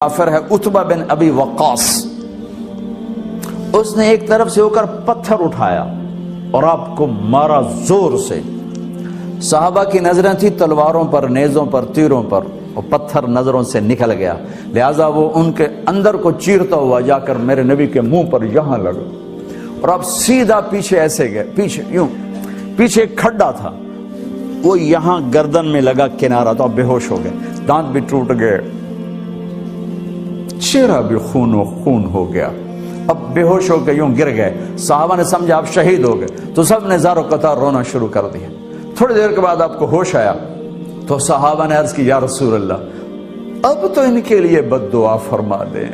کافر ہے عتبہ بن ابی وقاص، اس نے ایک طرف سے ہو کر پتھر اٹھایا اور آپ کو مارا زور سے۔ صحابہ کی نظریں تھی تلواروں پر، نیزوں پر، تیروں پر، وہ پتھر نظروں سے نکل گیا، لہذا وہ ان کے اندر کو چیرتا ہوا جا کر میرے نبی کے منہ پر یہاں لگا، اور آپ سیدھا پیچھے ایسے گئے، پیچھے یوں، پیچھے ایک کھڈا تھا، وہ یہاں گردن میں لگا کنارہ، تو آپ بے ہوش ہو گئے، دانت بھی ٹوٹ گئے، چہرہ بھی خون و خون ہو گیا، اب بے ہوش ہو کے یوں گر گئے۔ صحابہ نے سمجھا آپ شہید ہو گئے، تو سب نے زار و قطار رونا شروع کر دیا۔ تھوڑی دیر کے بعد آپ کو ہوش آیا تو صحابہ نے عرض کی یا رسول اللہ اب تو ان کے لیے بد دعا فرما دیں،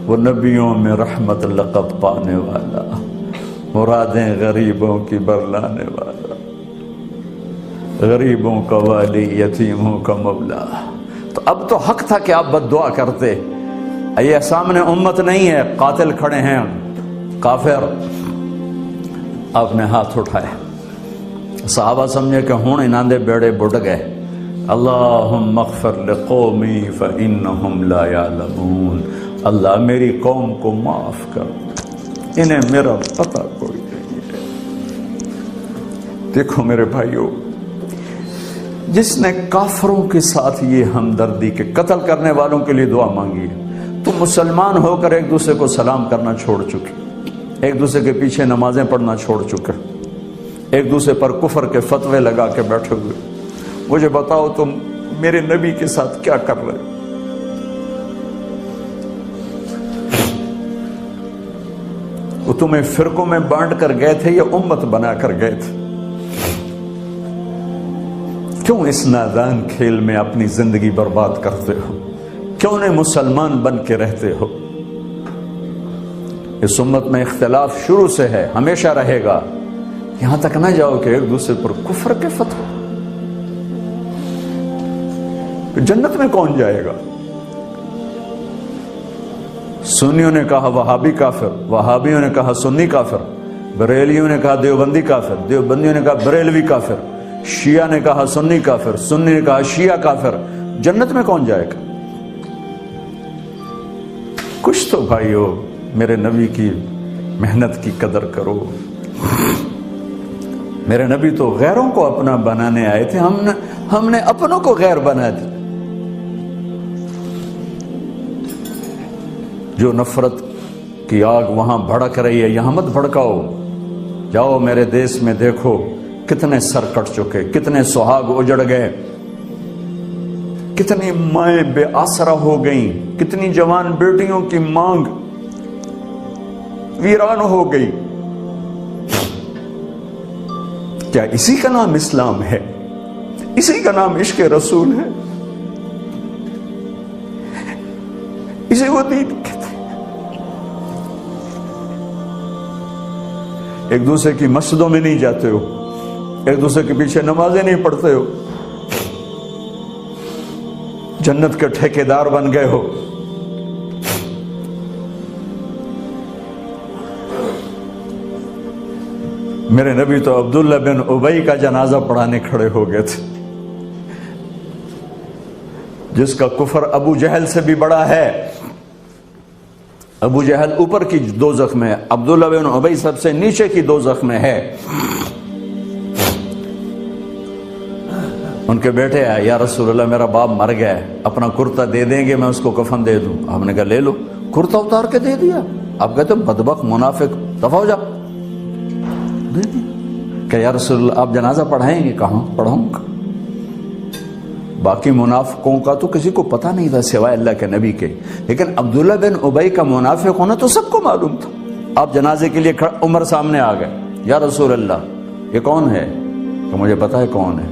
وہ نبیوں میں رحمت لقب پانے والا، مرادیں غریبوں کی برلانے والا، غریبوں کا والی، یتیموں کا مولا۔ تو اب تو حق تھا کہ آپ بد دعا کرتے۔ یہ سامنے امت نہیں ہے، قاتل کھڑے ہیں، کافر۔ آپ نے ہاتھ اٹھائے، صحابہ سمجھے کہ ہوں انہاں دے بیڑے بڑھ گئے۔ اللہم اغفر لقومی فإنہم لا یعلمون، اللہ میری قوم کو معاف کر، انہیں میرا پتہ کوئی نہیں ہے۔ دیکھو میرے بھائیو، جس نے کافروں کے ساتھ یہ ہمدردی کے قتل کرنے والوں کے لیے دعا مانگی ہے، تو مسلمان ہو کر ایک دوسرے کو سلام کرنا چھوڑ چکے، ایک دوسرے کے پیچھے نمازیں پڑھنا چھوڑ چکے، ایک دوسرے پر کفر کے فتوے لگا کے بیٹھے ہوئے۔ مجھے بتاؤ تم میرے نبی کے ساتھ کیا کر رہے؟ وہ تمہیں فرقوں میں بانٹ کر گئے تھے یا امت بنا کر گئے تھے؟ کیوں اس نادان کھیل میں اپنی زندگی برباد کرتے ہو؟ کیوں نہیں مسلمان بن کے رہتے ہو؟ اس امت میں اختلاف شروع سے ہے، ہمیشہ رہے گا، یہاں تک نہ جاؤ کہ ایک دوسرے پر کفر کے فتوے۔ جنت میں کون جائے گا؟ سنیوں نے کہا وہابی کافر، وہابیوں نے کہا سنی کافر، بریلیوں نے کہا دیوبندی کافر، دیوبندیوں نے کہا بریلوی کافر، شیعہ نے کہا سنی کافر، سنی نے کہا شیعہ کافر۔ جنت میں کون جائے گا؟ کچھ تو بھائیو میرے نبی کی محنت کی قدر کرو۔ میرے نبی تو غیروں کو اپنا بنانے آئے تھے، ہم نے اپنوں کو غیر بنا دی۔ جو نفرت کی آگ وہاں بھڑک رہی ہے، یہاں مت بھڑکاؤ۔ جاؤ میرے دیس میں دیکھو کتنے سر کٹ چکے، کتنے سہاگ اجڑ گئے، کتنی مائیں بے آسرا ہو گئیں، کتنی جوان بیٹیوں کی مانگ ویران ہو گئی۔ کیا اسی کا نام اسلام ہے؟ اسی کا نام عشق رسول ہے؟ اسے وہ دین کہتے ہیں؟ ایک دوسرے کی مسجدوں میں نہیں جاتے ہو، ایک دوسرے کے پیچھے نمازیں نہیں پڑھتے ہو، جنت کے ٹھیکیدار بن گئے ہو۔ میرے نبی تو عبداللہ بن ابی کا جنازہ پڑھانے کھڑے ہو گئے تھے، جس کا کفر ابو جہل سے بھی بڑا ہے۔ ابو جہل اوپر کی دوزخ میں، عبداللہ بن ابی سب سے نیچے کی دوزخ میں ہے۔ ان کے بیٹے آئے، یا رسول اللہ میرا باپ مر گیا ہے، اپنا کرتا دے دیں گے، میں اس کو کفن دے دوں۔ آپ نے کہا لے لو، کرتا اتار کے دے دیا۔ آپ کہتے بدبخت منافق، دفع ہو جا، دے دیا۔ کہ یا رسول اللہ آپ جنازہ پڑھائیں گے؟ کہاں پڑھاؤں گا۔ باقی منافقوں کا تو کسی کو پتہ نہیں تھا سوائے اللہ کے نبی کے، لیکن عبداللہ بن ابی کا منافق ہونا تو سب کو معلوم تھا۔ آپ جنازے کے لیے عمر سامنے آ گئے، یا رسول اللہ یہ کون ہے؟ کہ مجھے پتا ہے کون ہے،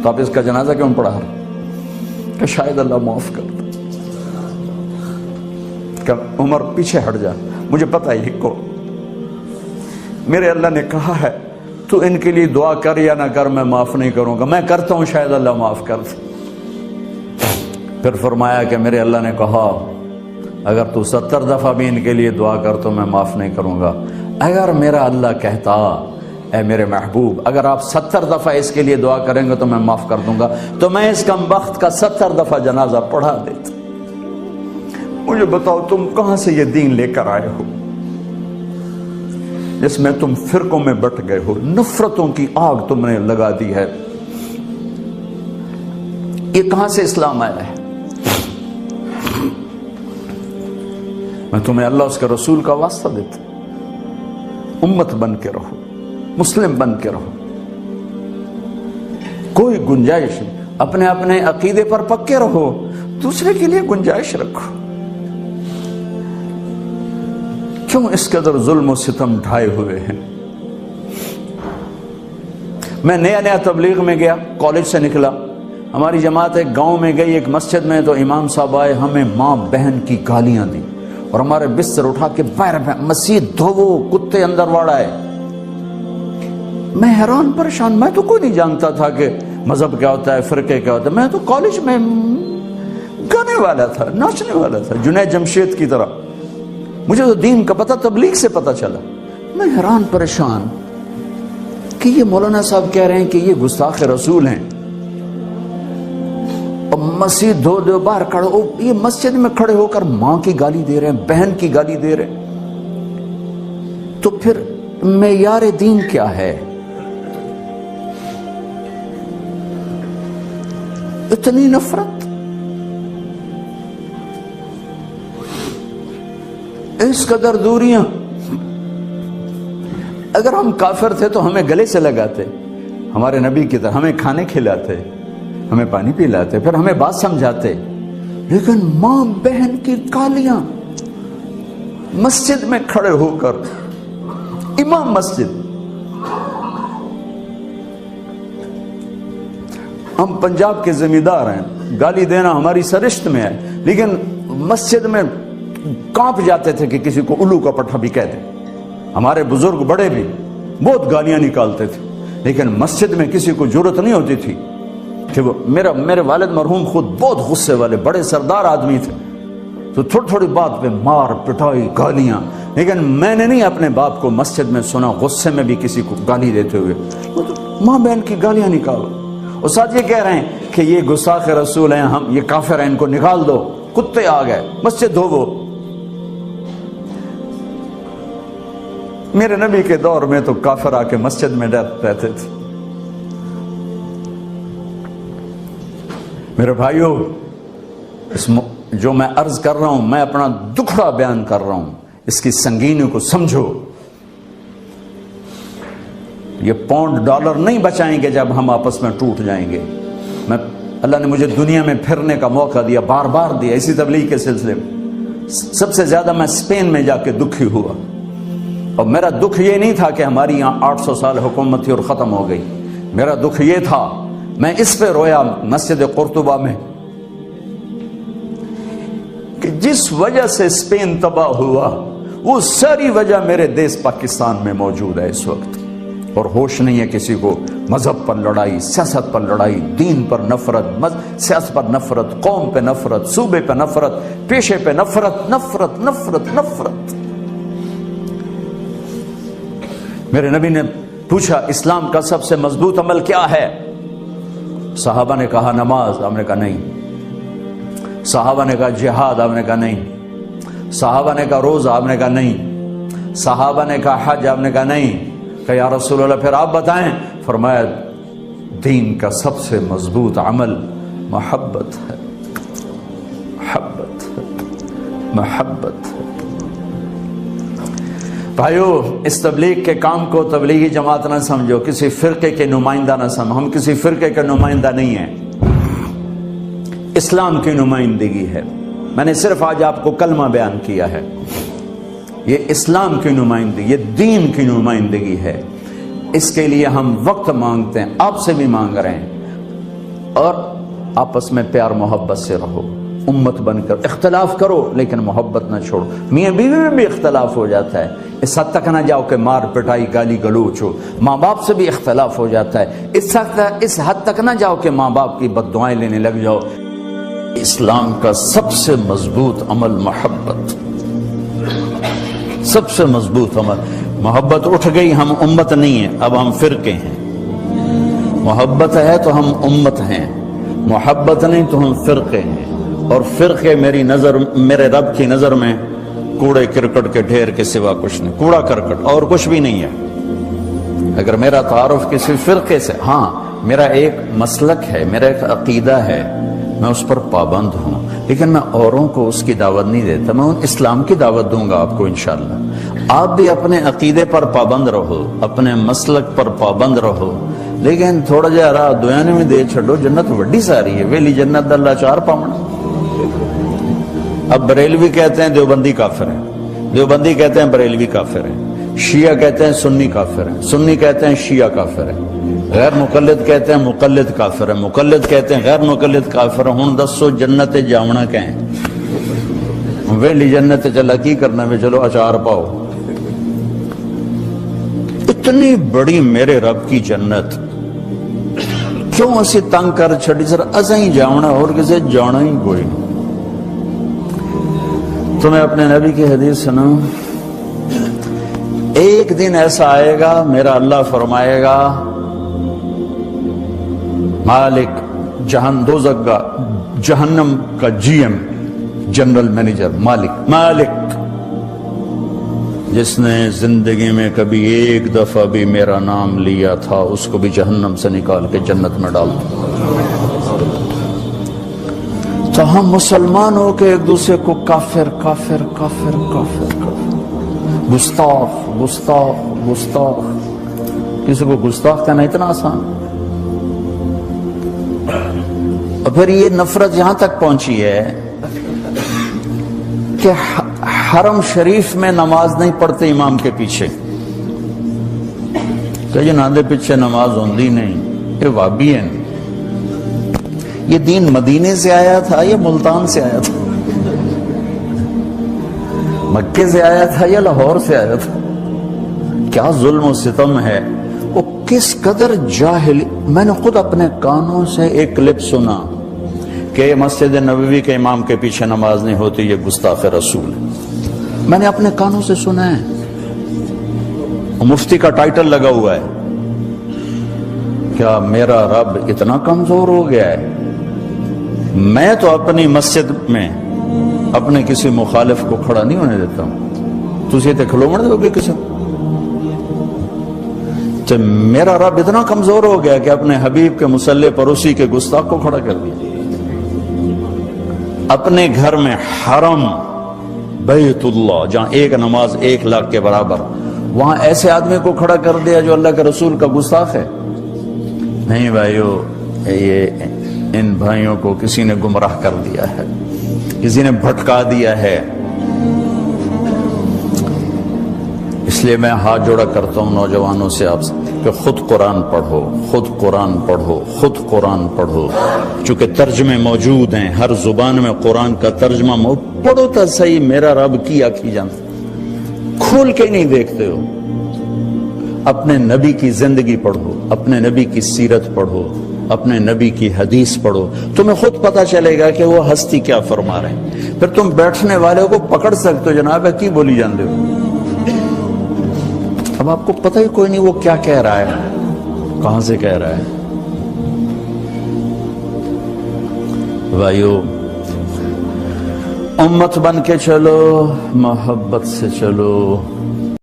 تو آپ اس کا جنازہ کیوں پڑھا رہے؟ کہ شاید اللہ معاف کر دے۔ کہ عمر پیچھے ہٹ جا، مجھے پتا ہے کو، میرے اللہ نے کہا ہے تو ان کے لیے دعا کر یا نہ کر، میں معاف نہیں کروں گا، میں کرتا ہوں شاید اللہ معاف کر دے۔ پھر فرمایا کہ میرے اللہ نے کہا اگر تو 70 دفعہ بھی ان کے لیے دعا کر تو میں معاف نہیں کروں گا۔ اگر میرا اللہ کہتا اے میرے محبوب اگر آپ 70 دفعہ اس کے لیے دعا کریں گے تو میں معاف کر دوں گا. تو میں اس کم بخت کا 70 دفعہ جنازہ پڑھا دیتا. مجھے بتاؤ تم کہاں سے یہ دین لے کر آئے ہو جس میں تم فرقوں میں بٹ گئے ہو, نفرتوں کی آگ تم نے لگا دی ہے. یہ کہاں سے اسلام آیا ہے؟ میں تمہیں اللہ اس کے رسول کا واسطہ دیتا ہوں. امت بن کے رہو, مسلم بن کے رہو, کوئی گنجائش نہیں. اپنے اپنے عقیدے پر پکے رہو, دوسرے کے لیے گنجائش رکھو. کیوں اس قدر ظلم و ستم ڈھائے ہوئے ہیں؟ میں نیا تبلیغ میں گیا, کالج سے نکلا, ہماری جماعت ایک گاؤں میں گئی, ایک مسجد میں, تو امام صاحب آئے, ہمیں ماں بہن کی گالیاں دی اور ہمارے بستر اٹھا کے باہر مسجد دھوو, کتے اندر واڑائے. میں حیران پریشان, میں تو کوئی نہیں جانتا تھا کہ مذہب کیا ہوتا ہے, فرقے کیا ہوتا ہے. میں تو کالج میں گانے والا تھا, ناچنے والا تھا, جنید جمشید کی طرح. مجھے تو دین کا پتہ تبلیغ سے پتہ چلا. میں حیران پریشان کہ یہ مولانا صاحب کہہ رہے ہیں کہ یہ گستاخ رسول ہیں, اور مسجد دھو دو باہر کھڑے ہو, یہ مسجد میں کھڑے ہو کر ماں کی گالی دے رہے ہیں, بہن کی گالی دے رہے ہیں. تو پھر معیار دین کیا ہے؟ اتنی نفرت, اس قدر دوریاں. اگر ہم کافر تھے تو ہمیں گلے سے لگاتے, ہمارے نبی کی طرح ہمیں کھانے کھلاتے, ہمیں پانی پلاتے, پھر ہمیں بات سمجھاتے. لیکن ماں بہن کی گالیاں, مسجد میں کھڑے ہو کر, امام مسجد. ہم پنجاب کے زمیندار ہیں, گالی دینا ہماری سرشت میں ہے, لیکن مسجد میں کانپ جاتے تھے کہ کسی کو الو کا پٹھا بھی کہہ دیں. ہمارے بزرگ بڑے بھی بہت گالیاں نکالتے تھے, لیکن مسجد میں کسی کو جرت نہیں ہوتی تھی کہ وہ میرے والد مرحوم خود بہت غصے والے بڑے سردار آدمی تھے, تو تھوڑی بات پہ مار پٹائی گالیاں. لیکن میں نے نہیں اپنے باپ کو مسجد میں سنا غصے میں بھی کسی کو گالی دیتے ہوئے. ماں بہن کی گالیاں نکالو. اور ساتھ یہ کہہ رہے ہیں کہ یہ گستاخ رسول ہیں, ہم یہ کافر ہیں, ان کو نکال دو, کتے آ گئے, مسجد دھوو. میرے نبی کے دور میں تو کافر آ کے مسجد میں رہتے تھے. میرے بھائیو, جو میں عرض کر رہا ہوں, میں اپنا دکھڑا بیان کر رہا ہوں, اس کی سنگینی کو سمجھو. یہ پاؤنڈ ڈالر نہیں بچائیں گے جب ہم آپس میں ٹوٹ جائیں گے. اللہ نے مجھے دنیا میں پھرنے کا موقع دیا, بار بار دیا, اسی تبلیغ کے سلسلے میں. سب سے زیادہ میں اسپین میں جا کے دکھی ہوا, اور میرا دکھ یہ نہیں تھا کہ ہماری یہاں 800 سال حکومت تھی اور ختم ہو گئی. میرا دکھ یہ تھا, میں اس پہ رویا مسجد قرطبہ میں, کہ جس وجہ سے اسپین تباہ ہوا وہ ساری وجہ میرے دیس پاکستان میں موجود ہے اس وقت. اور ہوش نہیں ہے کسی کو. مذہب پر لڑائی, سیاست پر لڑائی, دین پر نفرت, سیاست پر نفرت, قوم پہ نفرت, صوبے پہ نفرت, پیشے پہ نفرت, نفرت نفرت نفرت. میرے نبی نے پوچھا اسلام کا سب سے مضبوط عمل کیا ہے؟ صحابہ نے کہا نماز, آپ نے کہا نہیں. صحابہ نے کہا جہاد, آپ نے کہا نہیں. صحابہ نے کہا روزہ, آپ نے کہا نہیں. صحابہ نے کہا حج, آپ نے کہا نہیں. کہ یا رسول اللہ پھر آپ بتائیں. فرمایا دین کا سب سے مضبوط عمل محبت ہے, محبت ہے, محبت ہے. بھائیو, اس تبلیغ کے کام کو تبلیغی جماعت نہ سمجھو, کسی فرقے کے نمائندہ نہ سمجھو. ہم کسی فرقے کا نمائندہ نہیں ہیں, اسلام کی نمائندگی ہے. میں نے صرف آج آپ کو کلمہ بیان کیا ہے. یہ اسلام کی نمائندگی, یہ دین کی نمائندگی ہے. اس کے لیے ہم وقت مانگتے ہیں, آپ سے بھی مانگ رہے ہیں. اور آپس میں پیار محبت سے رہو, امت بن کر. اختلاف کرو لیکن محبت نہ چھوڑو. میاں بیوی میں بھی اختلاف ہو جاتا ہے, اس حد تک نہ جاؤ کہ مار پٹائی گالی گلوچ ہو. ماں باپ سے بھی اختلاف ہو جاتا ہے, اس حد تک نہ جاؤ کہ ماں باپ کی بد دعائیں لینے لگ جاؤ. اسلام کا سب سے مضبوط عمل محبت, سب سے مضبوط عمل. محبت اٹھ گئی، ہم امت نہیں ہیں، اب ہم فرقے ہیں۔ محبت ہے تو ہم امت ہیں، محبت نہیں تو ہم فرقے ہیں، اور فرقے میرے رب کی نظر میں کوڑے کرکٹ کے ڈھیر کے سوا کچھ نہیں، کوڑا کرکٹ اور کچھ بھی نہیں ہے۔ اگر میرا تعارف کسی فرقے سے، ہاں میرا ایک مسلک ہے، میرا ایک عقیدہ ہے، میں اس پر پابند ہوں، لیکن میں اوروں کو اس کی دعوت نہیں دیتا، میں ان اسلام کی دعوت دوں گا آپ کو انشاءاللہ۔ آپ بھی اپنے عقیدے پر پابند رہو، اپنے مسلک پر پابند رہو، لیکن تھوڑا جہا راہ دویانے میں دے چھڑو، جنت وڈی ساری ہے، ویلی جنت اللہ چار پاؤں۔ اب بریلوی کہتے ہیں دیوبندی کافر ہیں، دیوبندی کہتے ہیں بریلوی کافر ہیں، شیعہ کہتے ہیں سنی کافر ہیں، سنی کہتے ہیں شیعہ کافر ہیں، غیر مقلد کہتے ہیں مقلد کافر ہیں، مقلد کہتے ہیں غیر مقلد کافر ہیں۔ ہن دسو جنت جاونا کہیں ویلی جنت چلا کی کرنا میں، چلو اچار پاؤ۔ اتنی بڑی میرے رب کی جنت کیوں اسی تنگ کر چھڑی؟ سر اساں ہی جاونا، اور کسے جانا ہی کوئی نہیں۔ تمہیں اپنے نبی کی حدیث سناؤں، ایک دن ایسا آئے گا میرا اللہ فرمائے گا مالک دوزخ کا، جہنم کا جی ایم، جنرل مینیجر، مالک جس نے زندگی میں کبھی ایک دفعہ بھی میرا نام لیا تھا اس کو بھی جہنم سے نکال کے جنت میں ڈال دوں۔ تو ہم مسلمان ہو کے ایک دوسرے کو کافر کافر کافر کافر کافر، گستاخ گستاخ گستاخ، کسی کو گستاخ کہنا اتنا آسان؟ اور پھر یہ نفرت یہاں تک پہنچی ہے کہ حرم شریف میں نماز نہیں پڑھتے امام کے پیچھے، کہ یہ ناندے پیچھے نماز ہوندی نہیں، یہ وابی ہیں۔ یہ دین مدینے سے آیا تھا یا ملتان سے آیا تھا؟ مکے سے آیا تھا یا لاہور سے آیا تھا؟ کیا ظلم و ستم ہے، وہ کس قدر جاہل۔ میں نے خود اپنے کانوں سے ایک کلپ سنا کہ مسجد نبوی کے امام کے پیچھے نماز نہیں ہوتی، یہ گستاخ رسول ہے، میں نے اپنے کانوں سے سنا ہے، مفتی کا ٹائٹل لگا ہوا ہے۔ کیا میرا رب اتنا کمزور ہو گیا ہے؟ میں تو اپنی مسجد میں اپنے کسی مخالف کو کھڑا نہیں ہونے دیتا ہوں، تسی تے کھلوڑ دو گے کسی؟ تو میرا رب اتنا کمزور ہو گیا کہ اپنے حبیب کے مصلی پر اسی کے گستاخ کو کھڑا کر دیا۔ اپنے گھر میں حرم بیت اللہ جہاں ایک نماز 1,00,000 کے برابر، وہاں ایسے آدمی کو کھڑا کر دیا جو اللہ کے رسول کا گستاخ ہے؟ نہیں بھائیو، یہ ان بھائیوں کو کسی نے گمراہ کر دیا ہے، کسی نے بھٹکا دیا ہے۔ اس لیے میں ہاتھ جوڑا کرتا ہوں نوجوانوں سے آپ سے کہ خود قرآن پڑھو، خود قرآن پڑھو، خود قرآن پڑھو، چونکہ ترجمے موجود ہیں، ہر زبان میں قرآن کا ترجمہ پڑھو تو صحیح۔ میرا رب کی آکھی جانتا، کھول کے نہیں دیکھتے ہو۔ اپنے نبی کی زندگی پڑھو، اپنے نبی کی سیرت پڑھو، اپنے نبی کی حدیث پڑھو، تمہیں خود پتا چلے گا کہ وہ ہستی کیا فرما رہے ہیں۔ پھر تم بیٹھنے والے کو پکڑ سکتے ہو، جناب ہے کی بولی جانتے ہو؟ اب آپ کو پتہ ہی کوئی نہیں وہ کیا کہہ رہا ہے، کہاں سے کہہ رہا ہے۔ بھائیو، امت بن کے چلو، محبت سے چلو۔